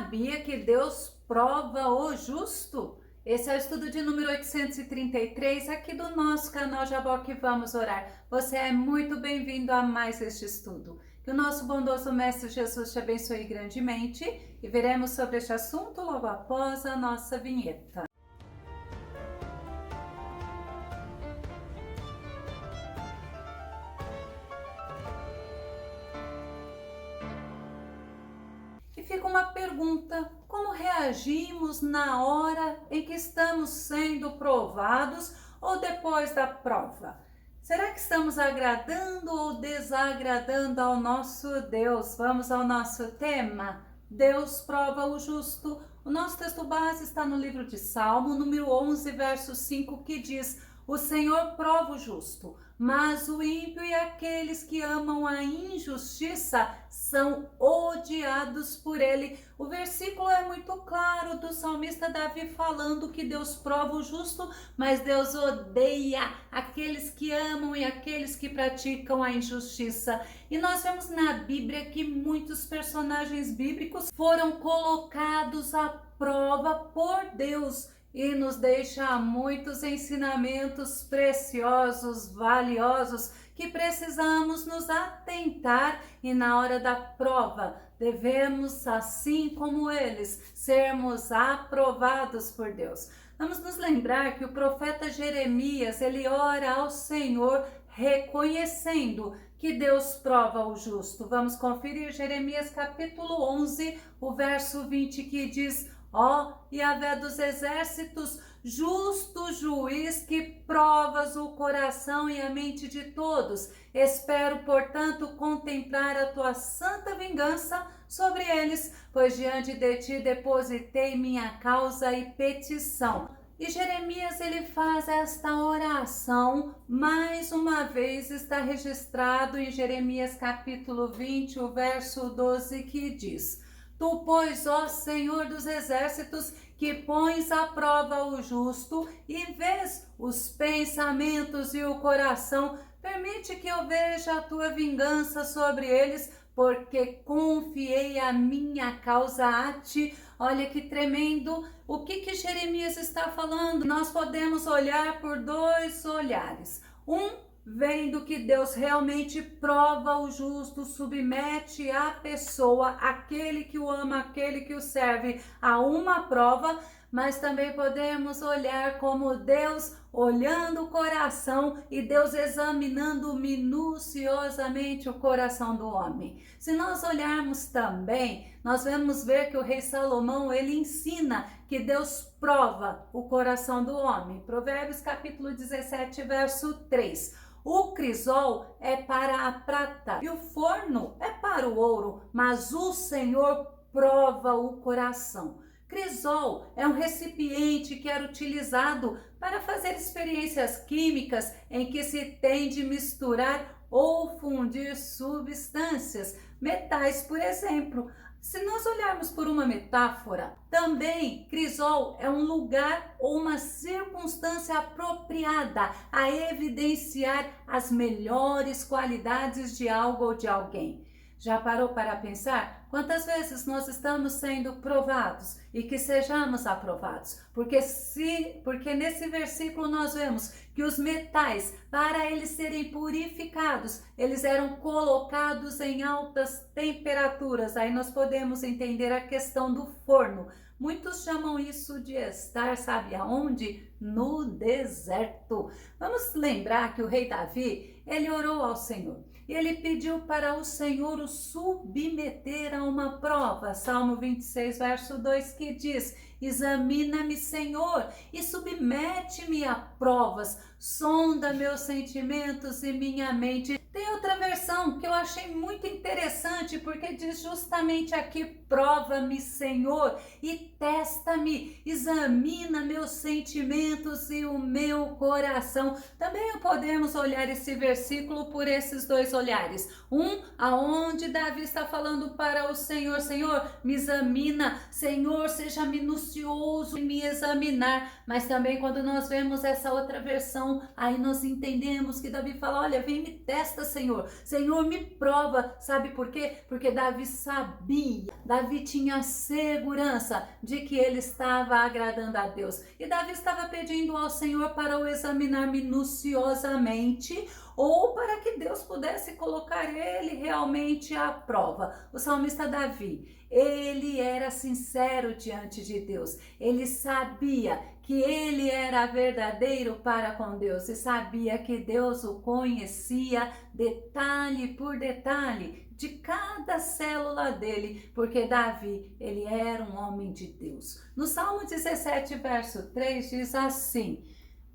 sabia que Deus prova o justo? Esse é o estudo de número 833 aqui do nosso canal Jaboque Vamos Orar. Você é muito bem-vindo a mais este estudo. Que o nosso bondoso Mestre Jesus te abençoe grandemente e veremos sobre este assunto logo após a nossa vinheta. E fica uma pergunta: como reagimos na hora em que estamos sendo provados ou depois da prova? Será que estamos agradando ou desagradando ao nosso Deus? Vamos ao nosso tema. Deus prova o justo. O nosso texto base está no livro de Salmo, número 11, verso 5, que diz: o Senhor prova o justo, mas o ímpio e aqueles que amam a injustiça são odiados por ele. O versículo é muito claro do salmista Davi falando que Deus prova o justo, mas Deus odeia aqueles que amam e aqueles que praticam a injustiça. E nós vemos na Bíblia que muitos personagens bíblicos foram colocados à prova por Deus, e nos deixa muitos ensinamentos preciosos, valiosos, que precisamos nos atentar, e na hora da prova devemos, assim como eles, sermos aprovados por Deus. Vamos nos lembrar que o profeta Jeremias, ele ora ao Senhor reconhecendo que Deus prova o justo. Vamos conferir Jeremias capítulo 11, o verso 20, que diz: ó Yahvé dos exércitos, justo juiz que provas o coração e a mente de todos, espero, portanto, contemplar a tua santa vingança sobre eles, pois diante de ti depositei minha causa e petição. E Jeremias, ele faz esta oração, mais uma vez está registrado em Jeremias capítulo 20, o verso 12, que diz: tu, pois, ó Senhor dos exércitos, que pões à prova o justo e vês os pensamentos e o coração, permite que eu veja a tua vingança sobre eles, porque confiei a minha causa a ti. Olha que tremendo! O que Jeremias está falando? Nós podemos olhar por dois olhares. Vendo que Deus realmente prova o justo, submete a pessoa, aquele que o ama, aquele que o serve, a uma prova, mas também podemos olhar como Deus olhando o coração e Deus examinando minuciosamente o coração do homem. Se nós olharmos também, nós vamos ver que o rei Salomão, ele ensina que Deus prova o coração do homem. Provérbios capítulo 17, verso 3. O crisol é para a prata e o forno é para o ouro, mas o Senhor prova o coração. Crisol é um recipiente que era utilizado para fazer experiências químicas em que se tem de misturar ou fundir substâncias, metais, por exemplo. Se nós olharmos por uma metáfora, também crisol é um lugar ou uma circunstância apropriada a evidenciar as melhores qualidades de algo ou de alguém. Já parou para pensar quantas vezes nós estamos sendo provados e que sejamos aprovados? Porque nesse versículo nós vemos que os metais, para eles serem purificados, eles eram colocados em altas temperaturas. Aí nós podemos entender a questão do forno. Muitos chamam isso de estar, sabe aonde? No deserto. Vamos lembrar que o rei Davi, ele orou ao Senhor. E ele pediu para o Senhor o submeter a uma prova. Salmo 26, verso 2, que diz: examina-me, Senhor, e submete-me a provas. Sonda meus sentimentos e minha mente. Tem outra versão que eu achei muito interessante, porque diz justamente aqui: prova-me, Senhor, e testa-me, examina meus sentimentos e o meu coração. Também podemos olhar esse versículo por esses dois olhares. Aonde Davi está falando para o Senhor: Senhor, me examina, Senhor, seja minucioso minucioso em me examinar. Mas também quando nós vemos essa outra versão, aí nós entendemos que Davi fala, olha, vem me testa, Senhor. Senhor, me prova. Sabe por quê? Porque Davi sabia, Davi tinha segurança de que ele estava agradando a Deus. E Davi estava pedindo ao Senhor para o examinar minuciosamente, ou para que Deus pudesse colocar ele realmente à prova. O salmista Davi, ele era sincero diante de Deus. Ele sabia que ele era verdadeiro para com Deus e sabia que Deus o conhecia detalhe por detalhe de cada célula dele, porque Davi, ele era um homem de Deus. No Salmo 17, verso 3, diz assim: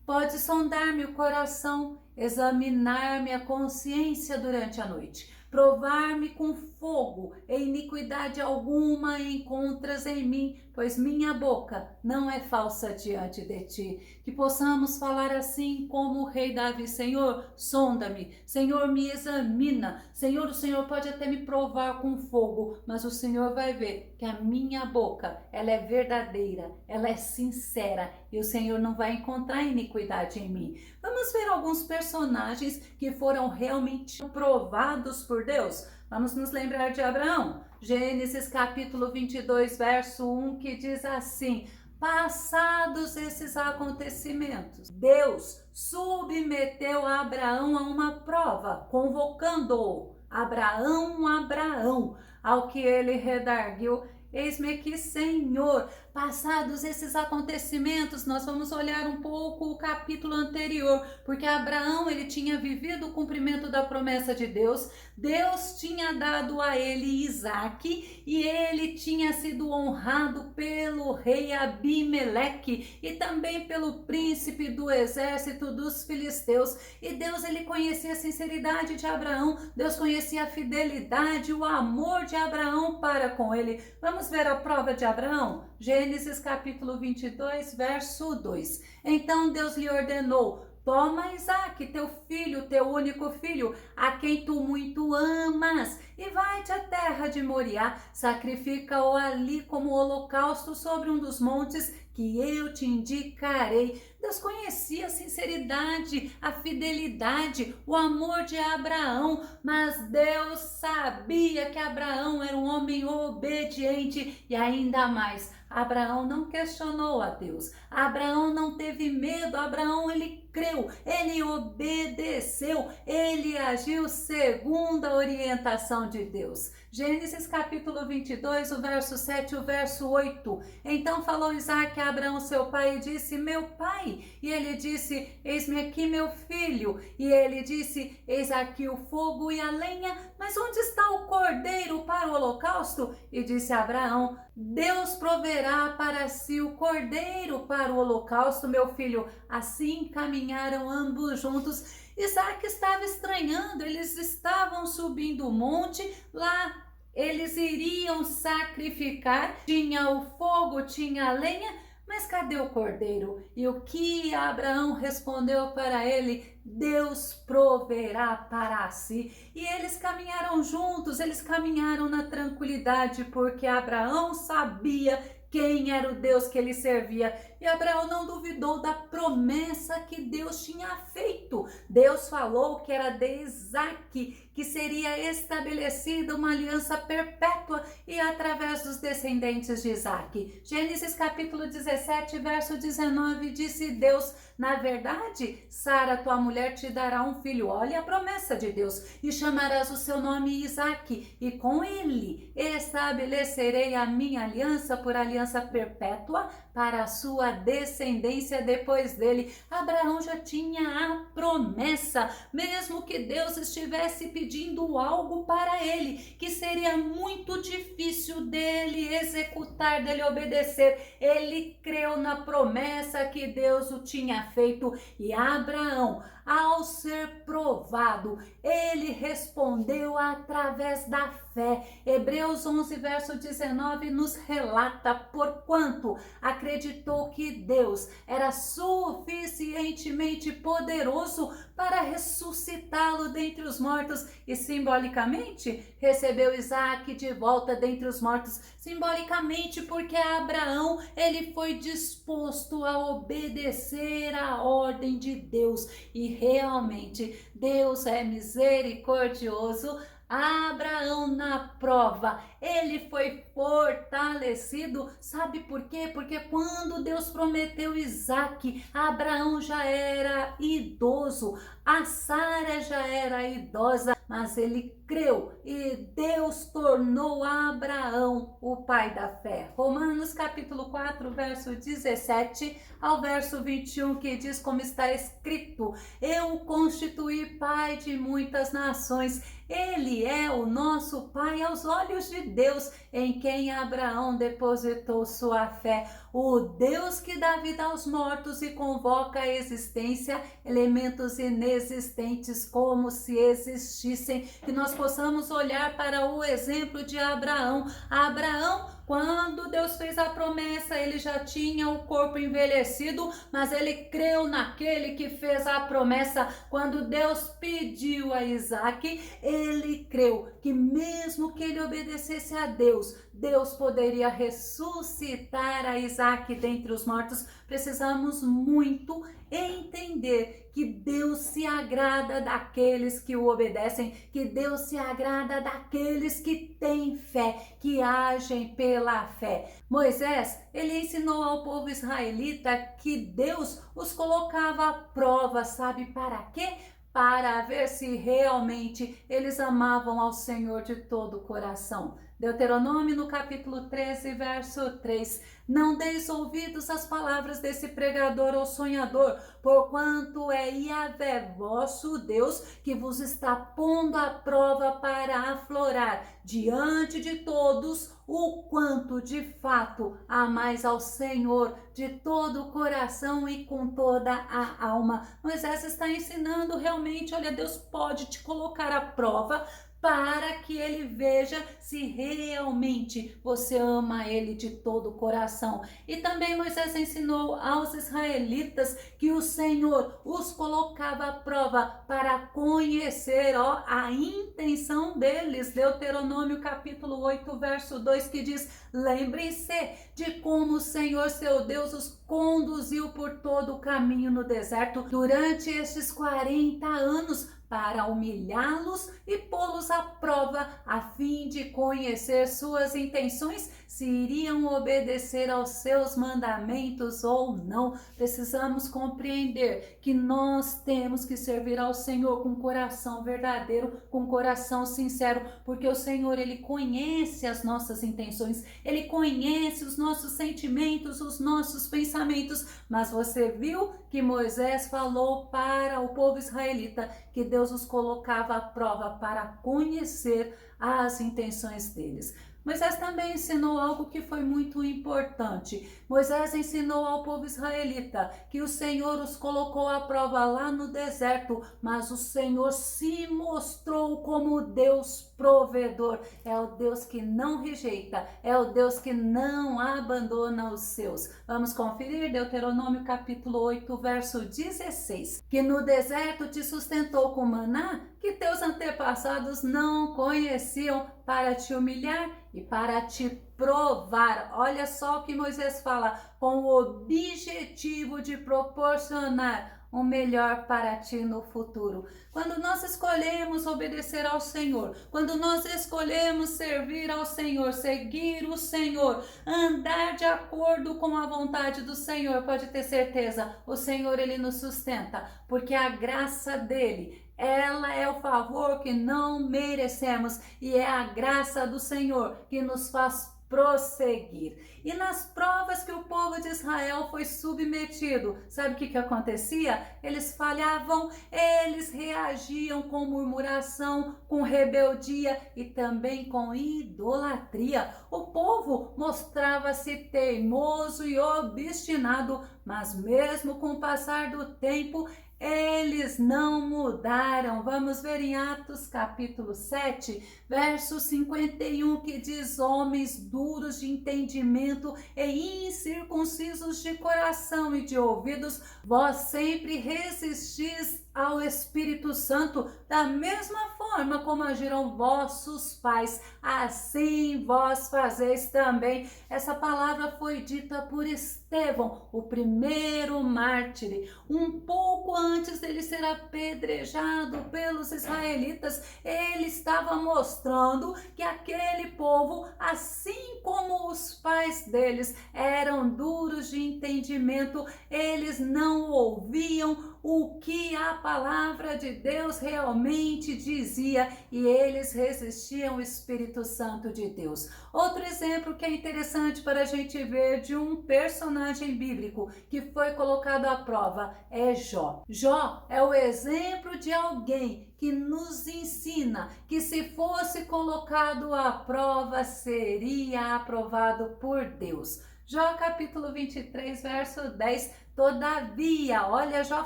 pode sondar-me o coração, examinar-me a consciência durante a noite, provar-me com fogo, e iniquidade alguma encontras em mim, pois minha boca não é falsa diante de ti. Que possamos falar assim como o rei Davi: Senhor, sonda-me, Senhor, me examina, Senhor, o Senhor pode até me provar com fogo, mas o Senhor vai ver que a minha boca, ela é verdadeira, ela é sincera, e o Senhor não vai encontrar iniquidade em mim. Vamos ver alguns personagens que foram realmente provados por Deus. Vamos nos lembrar de Abraão. Gênesis capítulo 22, verso 1, que diz assim: passados esses acontecimentos, Deus submeteu Abraão a uma prova, convocando-o: Abraão, Abraão, ao que ele redarguiu: eis-me aqui, Senhor. Passados esses acontecimentos, nós vamos olhar um pouco o capítulo anterior, porque Abraão, ele tinha vivido o cumprimento da promessa de Deus. Deus tinha dado a ele Isaque e ele tinha sido honrado pelo rei Abimeleque e também pelo príncipe do exército dos filisteus. E Deus, ele conhecia a sinceridade de Abraão, Deus conhecia a fidelidade, o amor de Abraão para com ele. Vamos ver a prova de Abraão? Gênesis capítulo 22, verso 2. Então Deus lhe ordenou: toma Isaque, teu filho, teu único filho, a quem tu muito amas, e vai-te à terra de Moriá, sacrifica-o ali como holocausto sobre um dos montes que eu te indicarei. Deus conhecia a sinceridade, a fidelidade, o amor de Abraão, mas Deus sabia que Abraão era um homem obediente e ainda mais, Abraão não questionou a Deus, Abraão não teve medo, Abraão, ele creu, ele obedeceu, ele agiu segundo a orientação de Deus. Gênesis capítulo 22, o verso 7 e o verso 8. Então falou Isaque a Abraão seu pai e disse: meu pai. E ele disse: eis-me aqui, meu filho. E ele disse: eis aqui o fogo e a lenha, mas onde está o cordeiro para o holocausto? E disse Abraão: Deus proverá para si o cordeiro para o holocausto, meu filho. Assim caminharam ambos juntos. Isaque estava estranhando, eles estavam subindo o monte, lá eles iriam sacrificar, tinha o fogo, tinha a lenha, mas cadê o cordeiro? E o que Abraão respondeu para ele? Deus proverá para si. E eles caminharam juntos, eles caminharam na tranquilidade, porque Abraão sabia quem era o Deus que ele servia. E Abraão não duvidou da promessa que Deus tinha feito. Deus falou que era de Isaque que seria estabelecida uma aliança perpétua e através dos descendentes de Isaque. Gênesis capítulo 17, verso 19, disse Deus: na verdade, Sara, tua mulher, te dará um filho. Olha a promessa de Deus. E chamarás o seu nome Isaque, e com ele estabelecerei a minha aliança por aliança perpétua para a sua descendência depois dele. Abraão já tinha a promessa, mesmo que Deus estivesse pedindo algo para ele, que seria muito difícil dele executar, dele obedecer. Ele creu na promessa que Deus o tinha feito. E Abraão, ao ser provado, ele respondeu através da fé. Hebreus 11, verso 19 nos relata: porquanto acreditou que Deus era suficientemente poderoso para ressuscitá-lo dentre os mortos e simbolicamente recebeu Isaque de volta dentre os mortos, simbolicamente porque Abraão ele foi disposto a obedecer a ordem de Deus e realmente Deus é misericordioso. Abraão na prova, ele foi fortalecido, sabe por quê? Porque quando Deus prometeu Isaque, Abraão já era idoso, a Sara já era idosa, mas ele creu e Deus tornou Abraão o pai da fé. Romanos capítulo 4, verso 17 ao verso 21, que diz como está escrito: eu o constituí pai de muitas nações. Ele é o nosso pai aos olhos de Deus, em quem Abraão depositou sua fé. O Deus que dá vida aos mortos e convoca à existência elementos inexistentes como se existissem. Que nós possamos olhar para o exemplo de Abraão. Abraão, quando Deus fez a promessa, ele já tinha o corpo envelhecido, mas ele creu naquele que fez a promessa. Quando Deus pediu a Isaque, ele creu que mesmo que ele obedecesse a Deus, Deus poderia ressuscitar a Isaque dentre os mortos. Precisamos muito entender que Deus se agrada daqueles que o obedecem, que Deus se agrada daqueles que têm fé, que agem pela fé. Moisés, ele ensinou ao povo israelita que Deus os colocava à prova, sabe para quê? Para ver se realmente eles amavam ao Senhor de todo o coração. Deuteronômio no capítulo 13, verso 3. Não deis ouvidos às palavras desse pregador ou sonhador, porquanto é Yahvé vosso Deus que vos está pondo à prova para aflorar diante de todos o quanto de fato amais ao Senhor de todo o coração e com toda a alma. Moisés está ensinando realmente, olha, Deus pode te colocar à prova para que ele veja se realmente você ama ele de todo o coração. E também Moisés ensinou aos israelitas que o Senhor os colocava à prova para conhecer a intenção deles. Deuteronômio capítulo 8, verso 2, que diz: lembrem-se de como o Senhor seu Deus os conduziu por todo o caminho no deserto durante estes 40 anos, para humilhá-los e pô-los à prova, a fim de conhecer suas intenções, se iriam obedecer aos seus mandamentos ou não. Precisamos compreender que nós temos que servir ao Senhor com coração verdadeiro, com coração sincero, porque o Senhor, ele conhece as nossas intenções, ele conhece os nossos sentimentos, os nossos pensamentos. Mas você viu que Moisés falou para o povo israelita que Deus os colocava à prova para conhecer as intenções deles. Moisés também ensinou algo que foi muito importante. Moisés ensinou ao povo israelita que o Senhor os colocou à prova lá no deserto, mas o Senhor se mostrou como Deus provedor. É o Deus que não rejeita, é o Deus que não abandona os seus. Vamos conferir Deuteronômio capítulo 8, verso 16. Que no deserto te sustentou com maná, que teus antepassados não conheciam, para te humilhar e para te provar. Olha só o que Moisés fala, com o objetivo de proporcionar o melhor para ti no futuro. Quando nós escolhemos obedecer ao Senhor, quando nós escolhemos servir ao Senhor, seguir o Senhor, andar de acordo com a vontade do Senhor, pode ter certeza, o Senhor, ele nos sustenta, porque a graça dele, ela é o favor que não merecemos e é a graça do Senhor que nos faz prosseguir. E nas provas que o povo de Israel foi submetido, sabe o que acontecia? Eles falhavam, eles reagiam com murmuração, com rebeldia e também com idolatria. O povo mostrava-se teimoso e obstinado, mas mesmo com o passar do tempo, eles não mudaram. Vamos ver em Atos capítulo 7, verso 51, que diz: homens duros de entendimento e incircuncisos de coração e de ouvidos, vós sempre resistis ao Espírito Santo, da mesma forma como agiram vossos pais, assim vós fazeis também. Essa palavra foi dita por Estevão, o primeiro mártir. Um pouco antes dele ser apedrejado pelos israelitas, ele estava mostrando que aquele povo, assim como os pais deles, eram duros de entendimento, eles não ouviam o que a palavra de Deus realmente dizia e eles resistiam ao Espírito Santo de Deus. Outro exemplo que é interessante para a gente ver de um personagem bíblico que foi colocado à prova é Jó. Jó é o exemplo de alguém que nos ensina que se fosse colocado à prova seria aprovado por Deus. Jó capítulo 23, verso 10. Todavia, olha Jó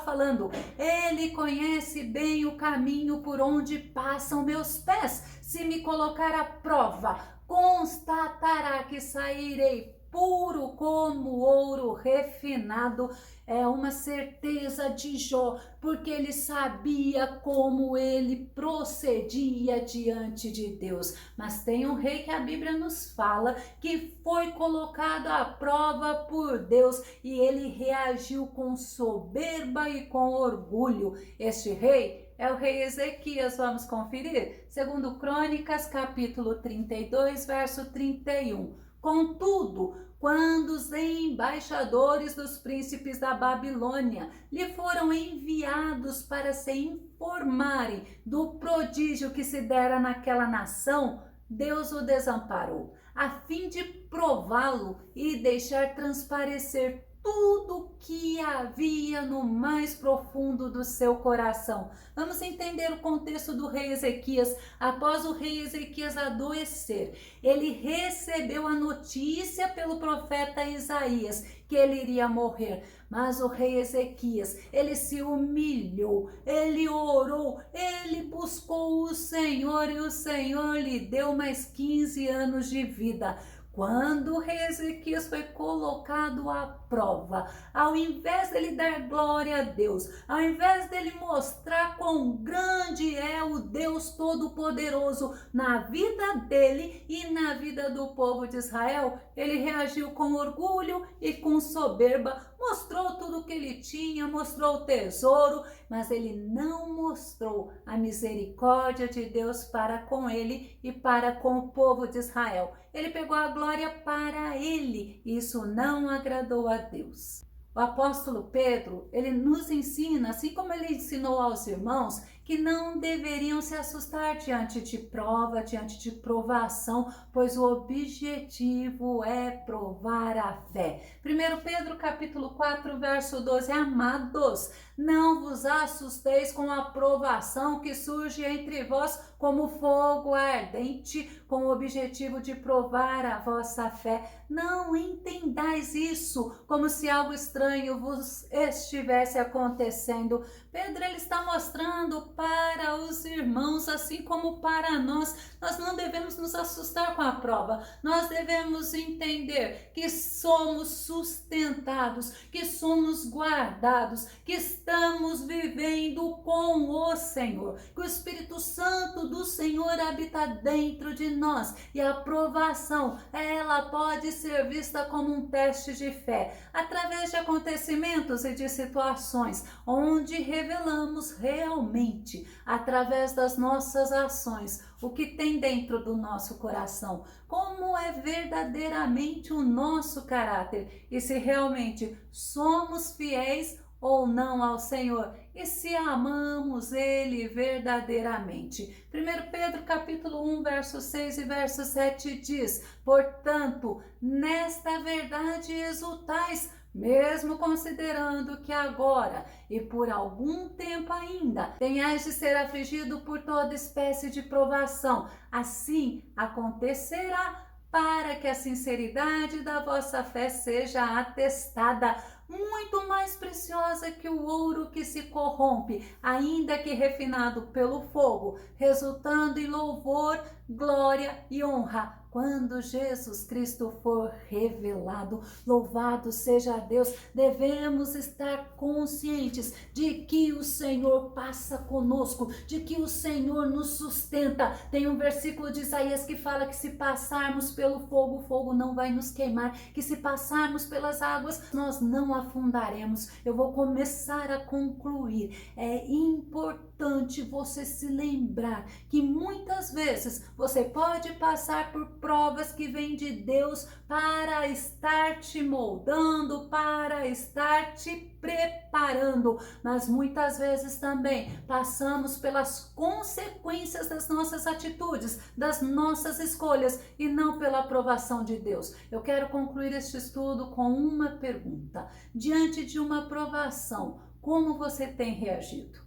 falando, ele conhece bem o caminho por onde passam meus pés. Se me colocar à prova, constatará que sairei puro como ouro refinado. É uma certeza de Jó, porque ele sabia como ele procedia diante de Deus. Mas tem um rei que a Bíblia nos fala que foi colocado à prova por Deus e ele reagiu com soberba e com orgulho. Este rei é o rei Ezequias. Vamos conferir? Segundo Crônicas, capítulo 32, verso 31. Contudo, quando os embaixadores dos príncipes da Babilônia lhe foram enviados para se informarem do prodígio que se dera naquela nação, Deus o desamparou, a fim de prová-lo e deixar transparecer tudo que havia no mais profundo do seu coração. Vamos entender o contexto do rei Ezequias. Após o rei Ezequias adoecer, ele recebeu a notícia pelo profeta Isaías que ele iria morrer. Mas o rei Ezequias, ele se humilhou, ele orou, ele buscou o Senhor e o Senhor lhe deu mais 15 anos de vida. Quando o rei Ezequias foi colocado à prova, ao invés dele dar glória a Deus, ao invés dele mostrar quão grande é o Deus Todo-Poderoso na vida dele e na vida do povo de Israel, ele reagiu com orgulho e com soberba, mostrou tudo o que ele tinha, mostrou o tesouro, mas ele não mostrou a misericórdia de Deus para com ele e para com o povo de Israel. Ele pegou a glória para ele, e isso não agradou a Deus. O apóstolo Pedro, ele nos ensina, assim como ele ensinou aos irmãos, que não deveriam se assustar diante de prova, diante de provação, pois o objetivo é provar a fé. 1 Pedro capítulo 4, verso 12, amados, não vos assusteis com a provação que surge entre vós como fogo ardente, com o objetivo de provar a vossa fé. Não entendais isso como se algo estranho vos estivesse acontecendo. Pedro, ele está mostrando para os irmãos, assim como para nós não devemos nos assustar com a prova. Nós devemos entender que somos sustentados, que somos guardados, que estamos vivendo com o Senhor, que o Espírito Santo do Senhor habita dentro de nós e a provação, ela pode ser vista como um teste de fé, através de acontecimentos e de situações, onde revelamos realmente, através das nossas ações, o que tem dentro do nosso coração, como é verdadeiramente o nosso caráter e se realmente somos fiéis ou não ao Senhor e se amamos Ele verdadeiramente. 1 Pedro capítulo 1, verso 6 e verso 7 diz: portanto, nesta verdade exultais, mesmo considerando que agora e por algum tempo ainda tenhais de ser afligido por toda espécie de provação, assim acontecerá para que a sinceridade da vossa fé seja atestada, muito mais preciosa que o ouro que se corrompe, ainda que refinado pelo fogo, resultando em louvor, glória e honra, quando Jesus Cristo for revelado. Louvado seja Deus. Devemos estar conscientes de que o Senhor passa conosco, de que o Senhor nos sustenta. Tem um versículo de Isaías que fala que se passarmos pelo fogo, o fogo não vai nos queimar, que se passarmos pelas águas, nós não afundaremos. Eu vou começar a concluir. É importante você se lembrar que muitas vezes você pode passar por provas que vêm de Deus para estar te moldando, para estar te preparando, mas muitas vezes também passamos pelas consequências das nossas atitudes, das nossas escolhas e não pela aprovação de Deus. Eu quero concluir este estudo com uma pergunta: diante de uma provação, como você tem reagido?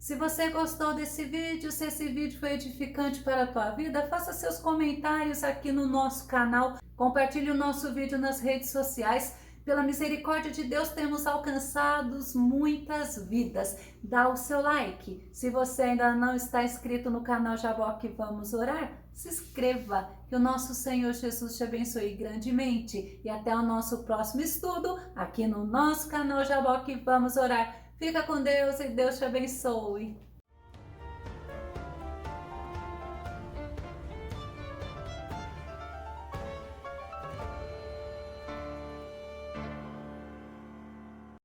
Se você gostou desse vídeo, se esse vídeo foi edificante para a tua vida, faça seus comentários aqui no nosso canal, compartilhe o nosso vídeo nas redes sociais. Pela misericórdia de Deus, temos alcançado muitas vidas. Dá o seu like. Se você ainda não está inscrito no canal Jaboque Vamos Orar, se inscreva. Que o nosso Senhor Jesus te abençoe grandemente. E até o nosso próximo estudo aqui no nosso canal Jaboque Vamos Orar. Fica com Deus e Deus te abençoe.